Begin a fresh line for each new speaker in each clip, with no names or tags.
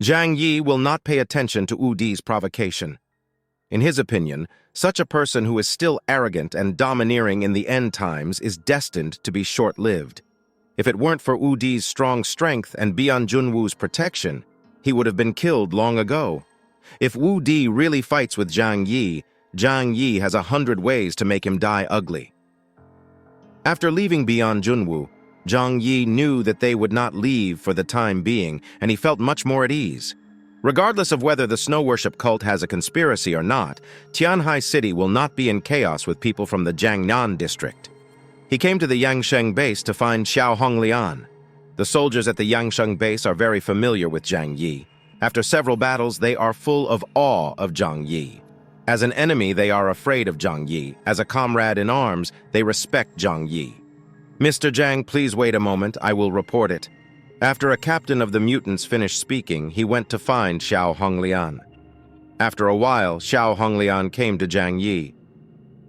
Zhang Yi will not pay attention to Wu Di's provocation. In his opinion, such a person who is still arrogant and domineering in the end times is destined to be short-lived. If it weren't for Wu Di's strong strength and Bian Junwu's protection, he would have been killed long ago. If Wu Di really fights with Zhang Yi has 100 ways to make him die ugly. After leaving Bian Junwu, Zhang Yi knew that they would not leave for the time being, and he felt much more at ease. Regardless of whether the snow worship cult has a conspiracy or not, Tianhai City will not be in chaos with people from the Jiangnan district. He came to the Yangsheng base to find Xiao Honglian. The soldiers at the Yangsheng base are very familiar with Zhang Yi. After several battles, they are full of awe of Zhang Yi. As an enemy, they are afraid of Zhang Yi. As a comrade in arms, they respect Zhang Yi. "Mr. Zhang, please wait a moment. I will report it." After a captain of the mutants finished speaking, he went to find Xiao Honglian. After a while, Xiao Honglian came to Zhang Yi.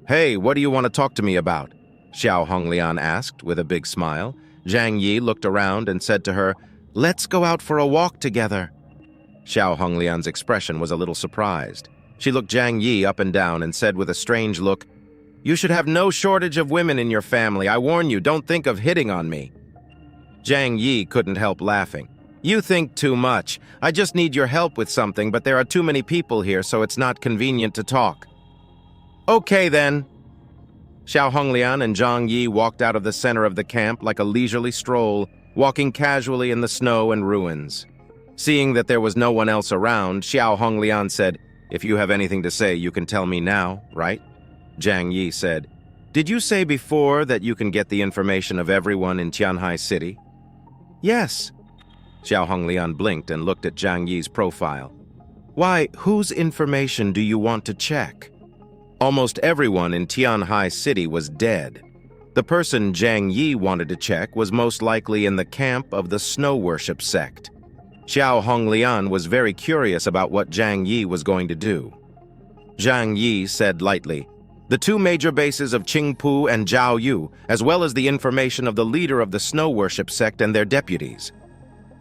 "Hey, what do you want to talk to me about?" Xiao Honglian asked with a big smile. Zhang Yi looked around and said to her, "Let's go out for a walk together." Xiao Honglian's expression was a little surprised. She looked Zhang Yi up and down and said with a strange look, "You should have no shortage of women in your family. I warn you, don't think of hitting on me." Zhang Yi couldn't help laughing. "You think too much. I just need your help with something, but there are too many people here, so it's not convenient to talk." "Okay, then." Xiao Honglian and Zhang Yi walked out of the center of the camp like a leisurely stroll, walking casually in the snow and ruins. Seeing that there was no one else around, Xiao Honglian said, "If you have anything to say, you can tell me now, right?" Zhang Yi said, "Did you say before that you can get the information of everyone in Tianhai City?" "Yes." Xiao Honglian blinked and looked at Zhang Yi's profile. "Why, whose information do you want to check?" Almost everyone in Tianhai City was dead. The person Zhang Yi wanted to check was most likely in the camp of the snow worship sect. Xiao Honglian was very curious about what Zhang Yi was going to do. Zhang Yi said lightly, "The two major bases of Qingpu and Zhaoyu, as well as the information of the leader of the snow worship sect and their deputies."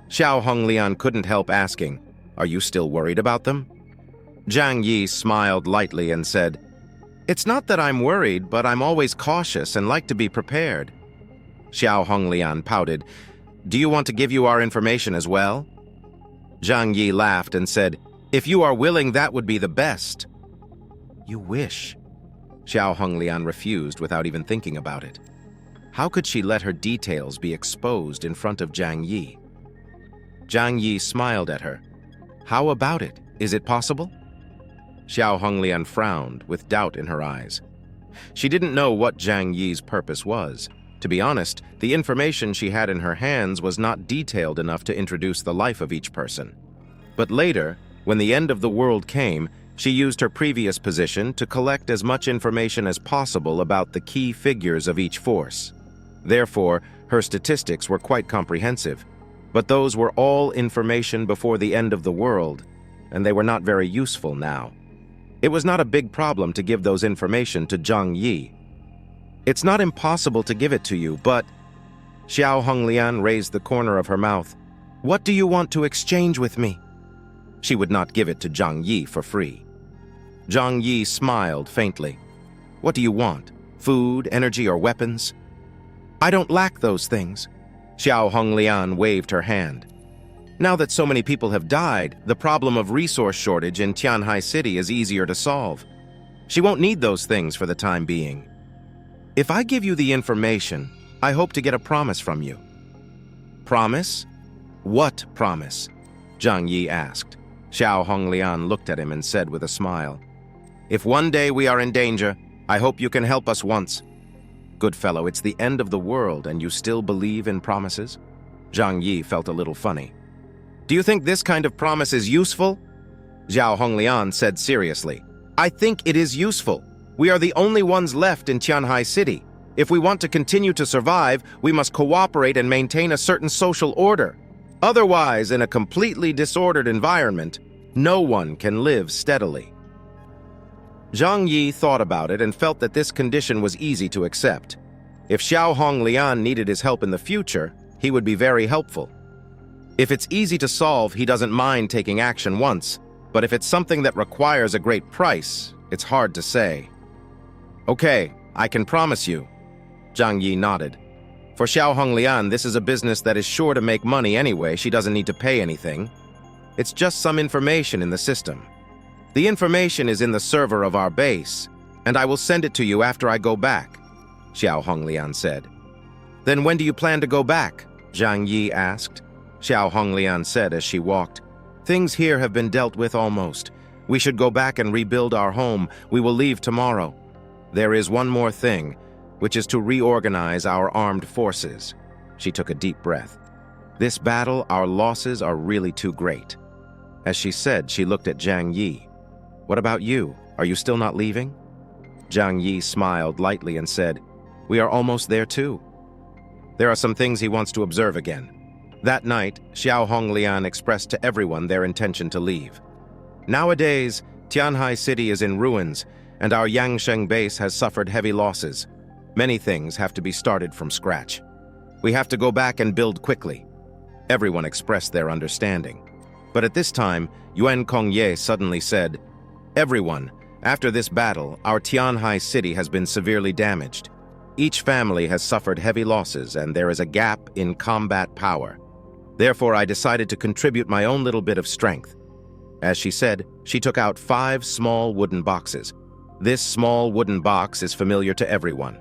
Xiao Honglian couldn't help asking, "Are you still worried about them?" Zhang Yi smiled lightly and said, "It's not that I'm worried, but I'm always cautious and like to be prepared." Xiao Honglian pouted, "Do you want to give you our information as well?" Zhang Yi laughed and said, "If you are willing, that would be the best." "You wish." Xiao Honglian refused without even thinking about it. How could she let her details be exposed in front of Zhang Yi? Zhang Yi smiled at her. "How about it? Is it possible?" Xiao Honglian frowned with doubt in her eyes. She didn't know what Zhang Yi's purpose was. To be honest, the information she had in her hands was not detailed enough to introduce the life of each person. But later, when the end of the world came, she used her previous position to collect as much information as possible about the key figures of each force. Therefore, her statistics were quite comprehensive. But those were all information before the end of the world, and they were not very useful now. It was not a big problem to give those information to Zhang Yi. "It's not impossible to give it to you, but..." Xiao Honglian raised the corner of her mouth. "What do you want to exchange with me?" She would not give it to Zhang Yi for free. Zhang Yi smiled faintly. "What do you want? Food, energy, or weapons?" "I don't lack those things." Xiao Honglian waved her hand. "Now that so many people have died, the problem of resource shortage in Tianhai City is easier to solve. She won't need those things for the time being. If I give you the information, I hope to get a promise from you." "Promise? What promise?" Zhang Yi asked. Xiao Honglian looked at him and said with a smile, "If one day we are in danger, I hope you can help us once." "Good fellow, it's the end of the world and you still believe in promises?" Zhang Yi felt a little funny. "Do you think this kind of promise is useful?" Xiao Honglian said seriously, "I think it is useful. We are the only ones left in Tianhai City. If we want to continue to survive, we must cooperate and maintain a certain social order. Otherwise, in a completely disordered environment, no one can live steadily." Zhang Yi thought about it and felt that this condition was easy to accept. If Xiao Honglian needed his help in the future, he would be very helpful. If it's easy to solve, he doesn't mind taking action once, but if it's something that requires a great price, it's hard to say. Okay, I can promise you. Zhang Yi nodded. For Xiao Honglian, this is a business that is sure to make money anyway. She doesn't need to pay anything. It's just some information in the system. The information is in the server of our base, and I will send it to you after I go back, Xiao Honglian said. Then when do you plan to go back? Zhang Yi asked. Xiao Honglian said as she walked. Things here have been dealt with almost. We should go back and rebuild our home. We will leave tomorrow. There is one more thing, which is to reorganize our armed forces. She took a deep breath. This battle, our losses are really too great. As she said, she looked at Zhang Yi. What about you? Are you still not leaving? Zhang Yi smiled lightly and said, We are almost there too. There are some things he wants to observe again. That night, Xiao Honglian expressed to everyone their intention to leave. Nowadays, Tianhai City is in ruins, and our Yangsheng base has suffered heavy losses. Many things have to be started from scratch. We have to go back and build quickly. Everyone expressed their understanding. But at this time, Yuan Kongye suddenly said, Everyone, after this battle, our Tianhai City has been severely damaged. Each family has suffered heavy losses, and there is a gap in combat power. Therefore, I decided to contribute my own little bit of strength. As she said, she took out 5 small wooden boxes. This small wooden box is familiar to everyone.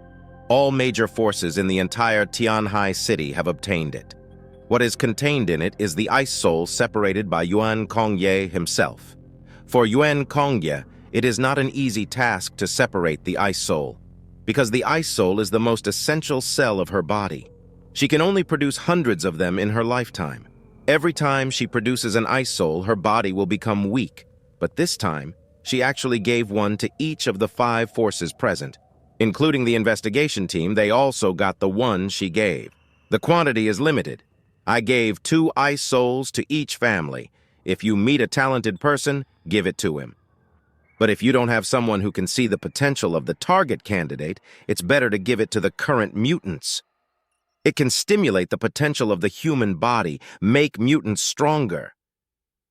All major forces in the entire Tianhai City have obtained it. What is contained in it is the ice soul separated by Yuan Kongye himself. For Yuan Kongye, it is not an easy task to separate the ice soul, because the ice soul is the most essential cell of her body. She can only produce hundreds of them in her lifetime. Every time she produces an ice soul, her body will become weak. But this time, she actually gave one to each of the 5 forces present. Including the investigation team, they also got the one she gave. The quantity is limited. I gave 2 ice souls to each family. If you meet a talented person, give it to him. But if you don't have someone who can see the potential of the target candidate, it's better to give it to the current mutants. It can stimulate the potential of the human body, make mutants stronger.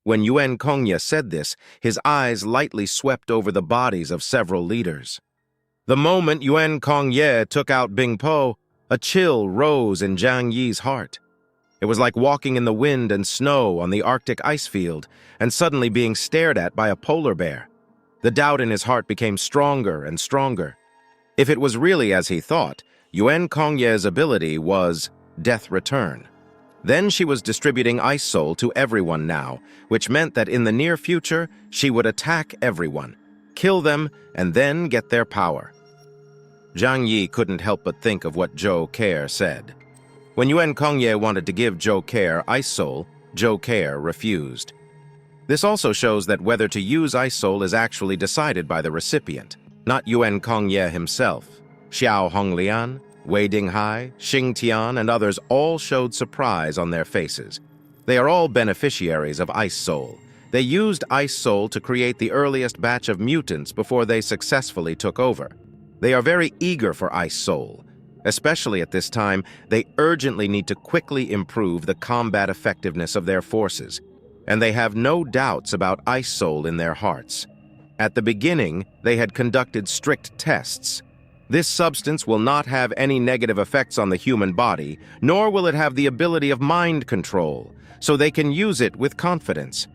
When Yuan Kongye said this, his eyes lightly swept over the bodies of several leaders. The moment Yuan Kongye took out Bing Po, a chill rose in Zhang Yi's heart. It was like walking in the wind and snow on the Arctic ice field and suddenly being stared at by a polar bear. The doubt in his heart became stronger and stronger. If it was really as he thought, Yuan Kongye's ability was Death Return. Then she was distributing Ice Soul to everyone now, which meant that in the near future, she would attack everyone, kill them, and then get their power. Zhang Yi couldn't help but think of what Zhou Care said. When Yuan Kongye wanted to give Zhou Care Ice Soul, Zhou Care refused. This also shows that whether to use Ice Soul is actually decided by the recipient, not Yuan Kongye himself. Xiao Honglian, Wei Dinghai, Xing Tian, and others all showed surprise on their faces. They are all beneficiaries of Ice Soul. They used Ice Soul to create the earliest batch of mutants before they successfully took over. They are very eager for Ice Soul. Especially at this time, they urgently need to quickly improve the combat effectiveness of their forces, and they have no doubts about Ice Soul in their hearts. At the beginning, they had conducted strict tests. This substance will not have any negative effects on the human body, nor will it have the ability of mind control, so they can use it with confidence.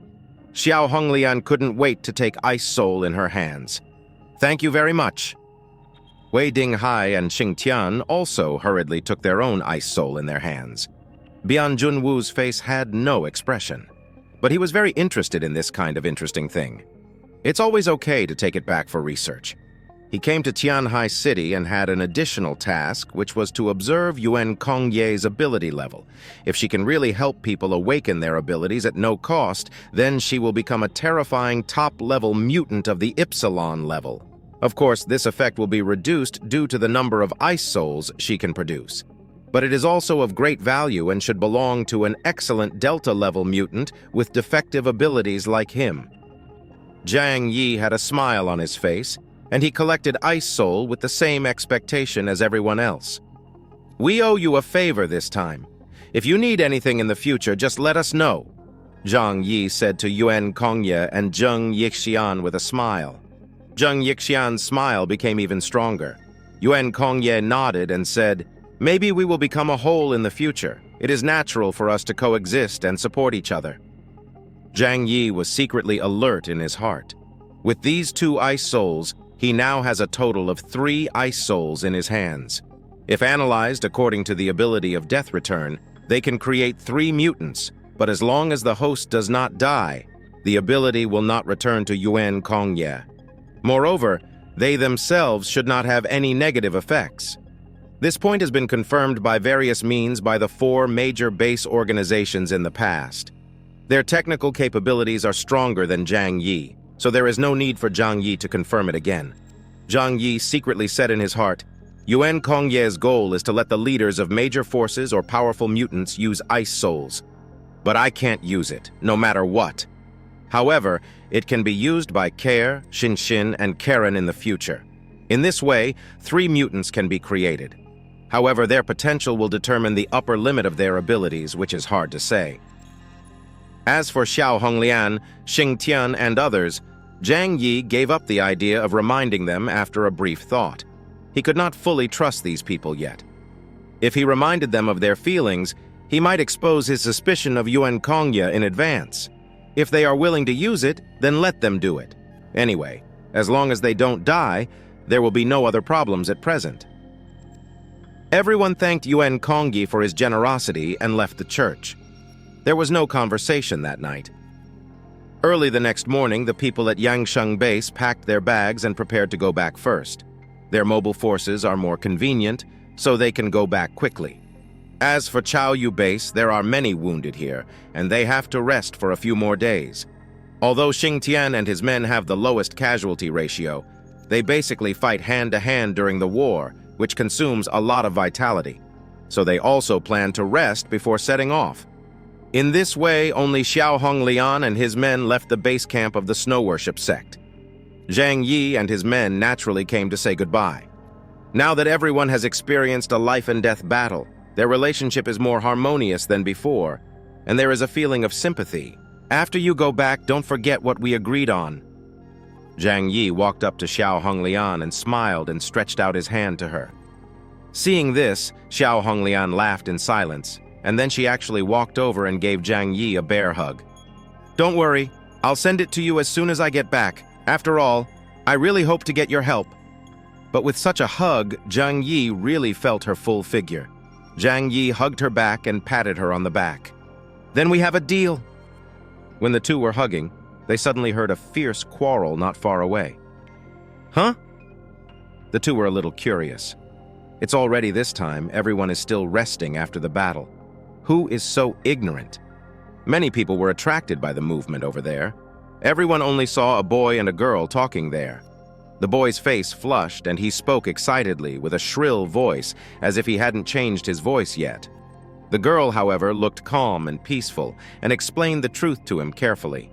Xiao Honglian couldn't wait to take Ice Soul in her hands. Thank you very much. Wei Dinghai and Xing Tian also hurriedly took their own Ice Soul in their hands. Bian Junwu's face had no expression, but he was very interested in this kind of interesting thing. It's always okay to take it back for research. He came to Tianhai City and had an additional task, which was to observe Yuan Kongye's ability level. If she can really help people awaken their abilities at no cost, then she will become a terrifying top-level mutant of the Ypsilon level. Of course, this effect will be reduced due to the number of Ice Souls she can produce. But it is also of great value and should belong to an excellent Delta-level mutant with defective abilities like him. Zhang Yi had a smile on his face, and he collected Ice Soul with the same expectation as everyone else. We owe you a favor this time. If you need anything in the future, just let us know, Zhang Yi said to Yuan Kongye and Zheng Yixian with a smile. Zheng Yixian's smile became even stronger. Yuan Kongye nodded and said, "Maybe we will become a whole in the future. It is natural for us to coexist and support each other." Zhang Yi was secretly alert in his heart. With these 2 ice souls, he now has a total of 3 ice souls in his hands. If analyzed according to the ability of Death Return, they can create 3 mutants, but as long as the host does not die, the ability will not return to Yuan Kongye. Moreover, they themselves should not have any negative effects. This point has been confirmed by various means by the 4 major base organizations in the past. Their technical capabilities are stronger than Zhang Yi, so there is no need for Zhang Yi to confirm it again. Zhang Yi secretly said in his heart, Yuan Kongye's goal is to let the leaders of major forces or powerful mutants use ice souls. But I can't use it, no matter what. However, it can be used by Care, Shinshin, and Karen in the future. In this way, 3 mutants can be created. However, their potential will determine the upper limit of their abilities, which is hard to say. As for Xiao Honglian, Xing Tian, and others, Zhang Yi gave up the idea of reminding them after a brief thought. He could not fully trust these people yet. If he reminded them of their feelings, he might expose his suspicion of Yuan Kongye in advance. If they are willing to use it, then let them do it. Anyway, as long as they don't die, there will be no other problems at present. Everyone thanked Yuan Kongye for his generosity and left the church. There was no conversation that night. Early the next morning, the people at Yangsheng Base packed their bags and prepared to go back first. Their mobile forces are more convenient, so they can go back quickly. As for Chaoyu Base, there are many wounded here, and they have to rest for a few more days. Although Xing Tian and his men have the lowest casualty ratio, they basically fight hand-to-hand during the war, which consumes a lot of vitality. So they also plan to rest before setting off. In this way, only Xiao Honglian and his men left the base camp of the snow worship sect. Zhang Yi and his men naturally came to say goodbye. Now that everyone has experienced a life-and-death battle, their relationship is more harmonious than before, and there is a feeling of sympathy. After you go back, don't forget what we agreed on. Zhang Yi walked up to Xiao Honglian and smiled and stretched out his hand to her. Seeing this, Xiao Honglian laughed in silence, and then she actually walked over and gave Zhang Yi a bear hug. Don't worry, I'll send it to you as soon as I get back. After all, I really hope to get your help. But with such a hug, Zhang Yi really felt her full figure. Zhang Yi hugged her back and patted her on the back. Then we have a deal. When the two were hugging, they suddenly heard a fierce quarrel not far away. Huh? The two were a little curious. It's already this time, everyone is still resting after the battle. Who is so ignorant? Many people were attracted by the movement over there. Everyone only saw a boy and a girl talking there. The boy's face flushed and he spoke excitedly with a shrill voice as if he hadn't changed his voice yet. The girl, however, looked calm and peaceful and explained the truth to him carefully.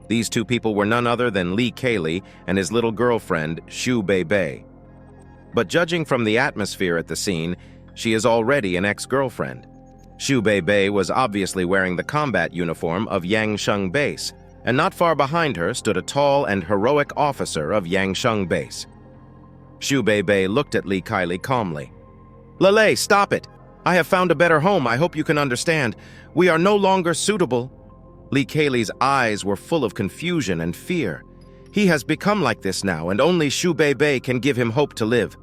These two people were none other than Li Kaylee and his little girlfriend, Xu Beibei. But judging from the atmosphere at the scene, she is already an ex-girlfriend. Xu Beibei was obviously wearing the combat uniform of Yangsheng Base, and not far behind her stood a tall and heroic officer of Yangsheng Base. Xu Beibei looked at Li Kaylee calmly. "Lele, stop it! I have found a better home, I hope you can understand. We are no longer suitable." Li Kaylee's eyes were full of confusion and fear. He has become like this now, and only Xu Beibei can give him hope to live.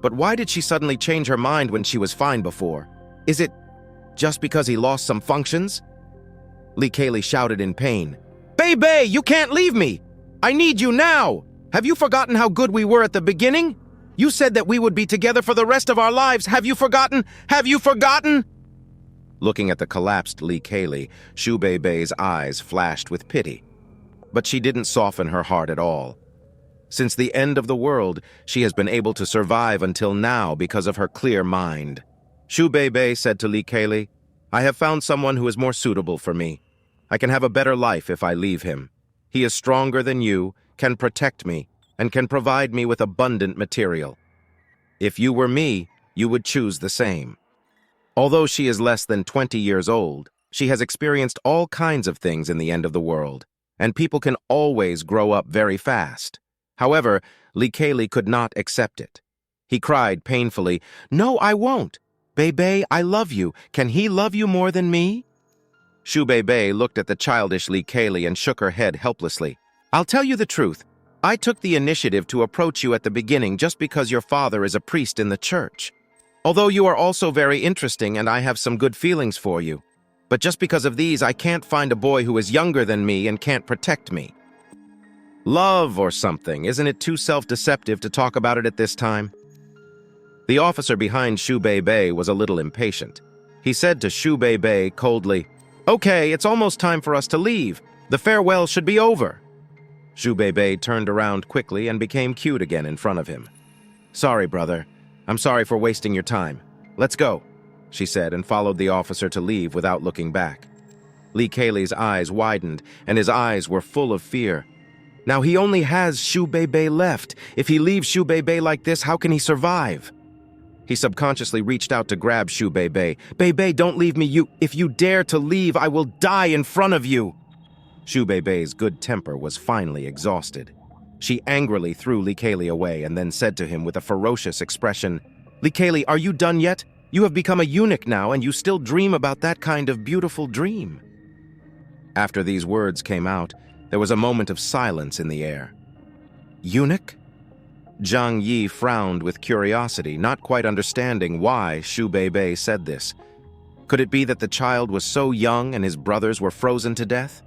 But why did she suddenly change her mind when she was fine before? Is it just because he lost some functions? Li Kaylee shouted in pain. "Beibei, you can't leave me! I need you now! Have you forgotten how good we were at the beginning? You said that we would be together for the rest of our lives. Have you forgotten? Have you forgotten?" Looking at the collapsed Li Kaylee, Xu Beibei's eyes flashed with pity. But she didn't soften her heart at all. Since the end of the world, she has been able to survive until now because of her clear mind. Xu Beibei said to Li Kaylee, "I have found someone who is more suitable for me. I can have a better life if I leave him. He is stronger than you, can protect me, and can provide me with abundant material. If you were me, you would choose the same." Although she is less than 20 years old, she has experienced all kinds of things in the end of the world, and people can always grow up very fast. However, Lee Kaylee could not accept it. He cried painfully, "No, I won't. Bebe, I love you. Can he love you more than me?" Shu Bebe looked at the childish Lee Kaylee and shook her head helplessly. "I'll tell you the truth. I took the initiative to approach you at the beginning just because your father is a priest in the church. Although you are also very interesting and I have some good feelings for you. But just because of these, I can't find a boy who is younger than me and can't protect me." Love or something, isn't it too self-deceptive to talk about it at this time? The officer behind Shu Bebe was a little impatient. He said to Shu Bebe coldly, "Okay, it's almost time for us to leave. The farewell should be over." Shu Bebe turned around quickly and became cute again in front of him. "Sorry, brother. I'm sorry for wasting your time. Let's go," she said, and followed the officer to leave without looking back. Lee Kaylee's eyes widened, and his eyes were full of fear. Now he only has Shu Bebe left. If he leaves Shu Bebe like this, how can he survive? He subconsciously reached out to grab Shu Bebe. "Bebe, don't leave me. If you dare to leave, I will die in front of you." Shu Bebe's good temper was finally exhausted. She angrily threw Lee Kaylee away and then said to him with a ferocious expression, "Lee Kaylee, are you done yet? You have become a eunuch now, and you still dream about that kind of beautiful dream." After these words came out, there was a moment of silence in the air. "Eunuch?" Zhang Yi frowned with curiosity, not quite understanding why Shu Bebe said this. Could it be that the child was so young and his brothers were frozen to death?